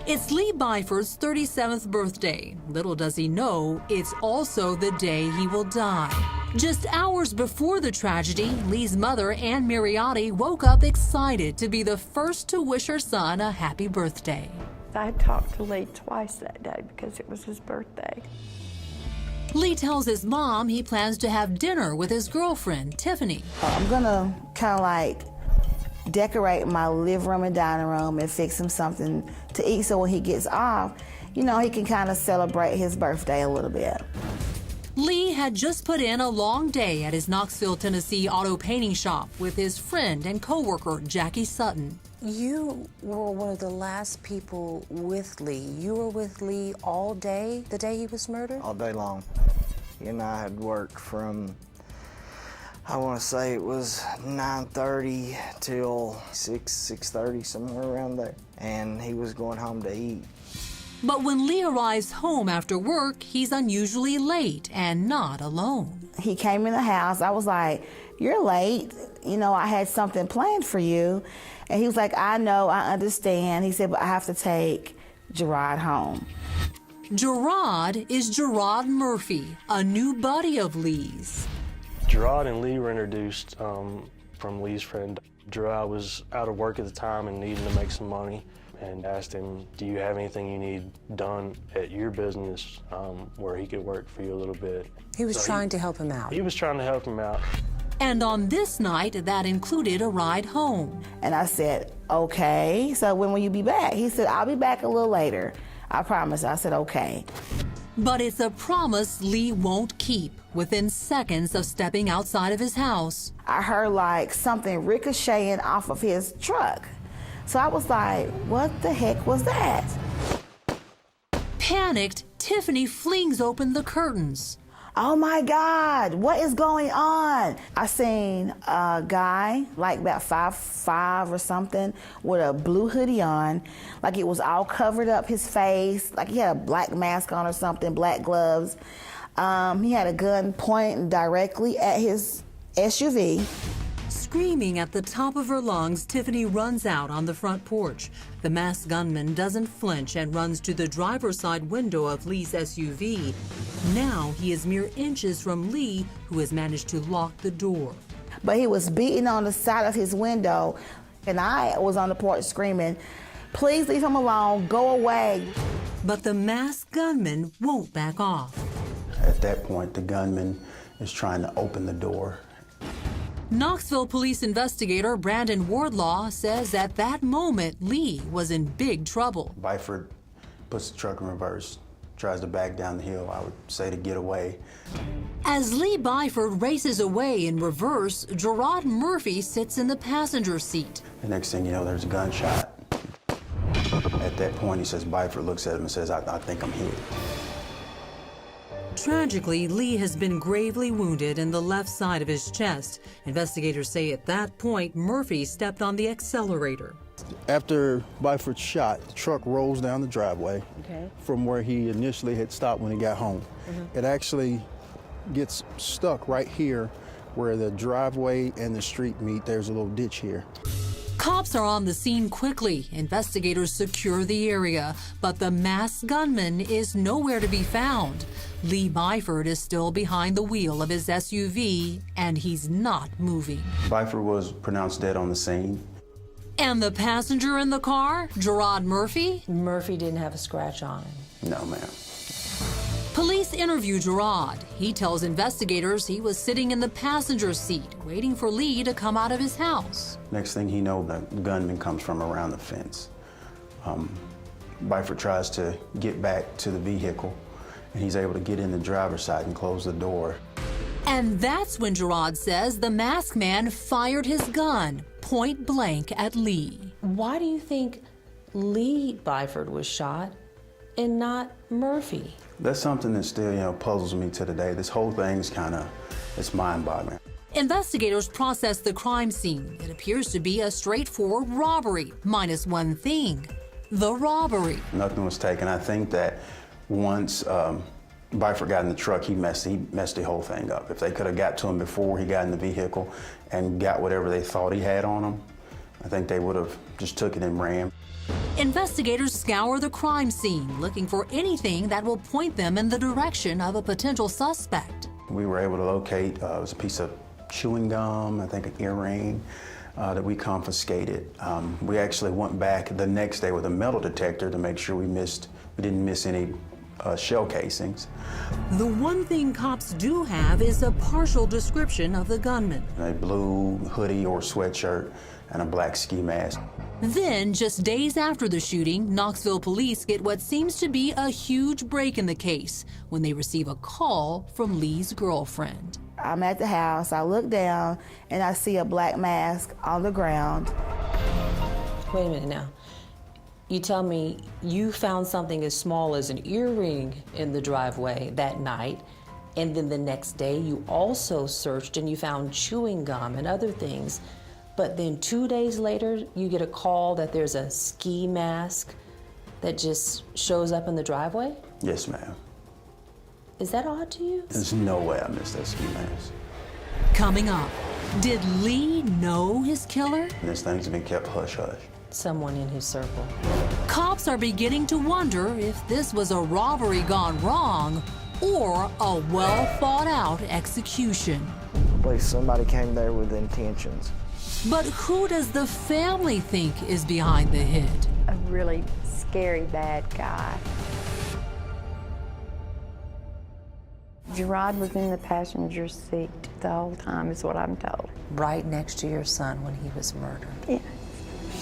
It's Lee Byford's 37th birthday. Little does he know, it's also the day he will die. Just hours before the tragedy, Lee's mother, Ann Mariotti, woke up excited to be the first to wish her son a happy birthday. I talked to Lee twice that day because it was his birthday. Lee tells his mom he plans to have dinner with his girlfriend, Tiffany. I'm gonna kind of like decorate my living room and dining room and fix him something to eat so when he gets off, you know, he can kind of celebrate his birthday a little bit. Lee had just put in a long day at his Knoxville, Tennessee auto painting shop with his friend and co-worker, Jackie Sutton. You were one of the last people with Lee. You were with Lee all day, the day he was murdered? All day long. He and I had worked from, I want to say it was 9:30 till 6:30, somewhere around there. And he was going home to eat. But when Lee arrives home after work, he's unusually late and not alone. He came in the house. I was like, "You're late. You know, I had something planned for you." And he was like, "I know, I understand." He said, "But I have to take Gerard home." Gerard is Gerard Murphy, a new buddy of Lee's. Gerard and Lee were introduced from Lee's friend. Gerard was out of work at the time and needing to make some money, and asked him, "Do you have anything you need done at your business where he could work for you a little bit?" He was trying to help him out. He was trying to help him out. And on this night, that included a ride home. And I said, "Okay, so when will you be back?" He said, "I'll be back a little later. I promise." I said, "Okay." But it's a promise Lee won't keep. Within seconds of stepping outside of his house, I heard like something ricocheting off of his truck. So I was like, what the heck was that? Panicked, Tiffany flings open the curtains. Oh my God, what is going on? I seen a guy, like about 5'5" or something, with a blue hoodie on, like it was all covered up his face, like he had a black mask on or something, black gloves. He had a gun pointing directly at his SUV. Screaming at the top of her lungs, Tiffany runs out on the front porch. The masked gunman doesn't flinch and runs to the driver's side window of Lee's SUV. Now he is mere inches from Lee, who has managed to lock the door. But he was beating on the side of his window, and I was on the porch screaming, "Please leave him alone, go away." But the masked gunman won't back off. At that point, the gunman is trying to open the door. Knoxville police investigator Brandon Wardlaw says at that moment, Lee was in big trouble. Byford puts the truck in reverse, tries to back down the hill, I would say to get away. As Lee Byford races away in reverse, Gerard Murphy sits in the passenger seat. The next thing you know, there's a gunshot. At that point, he says, Byford looks at him and says, I think I'm hit. Tragically, Lee has been gravely wounded in the left side of his chest. Investigators say at that point, Murphy stepped on the accelerator. After Byford shot, the truck rolls down the driveway from where he initially had stopped when he got home. It actually gets stuck right here where the driveway and the street meet. There's a little ditch here. Cops are on the scene quickly. Investigators secure the area, but the masked gunman is nowhere to be found. Lee Byford is still behind the wheel of his SUV, and he's not moving. Byford was pronounced dead on the scene. And the passenger in the car, Gerard Murphy? Murphy didn't have a scratch on him. No, ma'am. Police interview Gerard. He tells investigators he was sitting in the passenger seat, waiting for Lee to come out of his house. Next thing he knows, the gunman comes from around the fence. Byford tries to get back to the vehicle, and he's able to get in the driver's side and close the door. And that's when Gerard says the masked man fired his gun point blank at Lee. Why do you think Lee Byford was shot and not Murphy? That's something that still, puzzles me to today. This whole thing's it's mind-boggling. Investigators process the crime scene. It appears to be a straightforward robbery, minus one thing, the robbery. Nothing was taken. I think that once Byford got in the truck, he messed the whole thing up. If they could have got to him before he got in the vehicle and got whatever they thought he had on him, I think they would have just took it and ran. Investigators scour the crime scene, looking for anything that will point them in the direction of a potential suspect. We were able to locate, it was a piece of chewing gum, I think an earring, that we confiscated. We actually went back the next day with a metal detector to make sure we didn't miss any shell casings. The one thing cops do have is a partial description of the gunman. A blue hoodie or sweatshirt and a black ski mask. Then, just days after the shooting, Knoxville police get what seems to be a huge break in the case when they receive a call from Lee's girlfriend. I'm at the house, I look down, and I see a black mask on the ground. Wait a minute now. You tell me you found something as small as an earring in the driveway that night, and then the next day you also searched and you found chewing gum and other things, but then 2 days later you get a call that there's a ski mask that just shows up in the driveway? Yes, ma'am. Is that odd to you? There's no way I missed that ski mask. Coming up, did Lee know his killer? And this thing's been kept hush-hush. Someone in his circle. Cops are beginning to wonder if this was a robbery gone wrong or a well-thought-out execution. I believe somebody came there with intentions. But who does the family think is behind the hit? A really scary bad guy. Gerard was in the passenger seat the whole time, is what I'm told. Right next to your son when he was murdered. Yeah.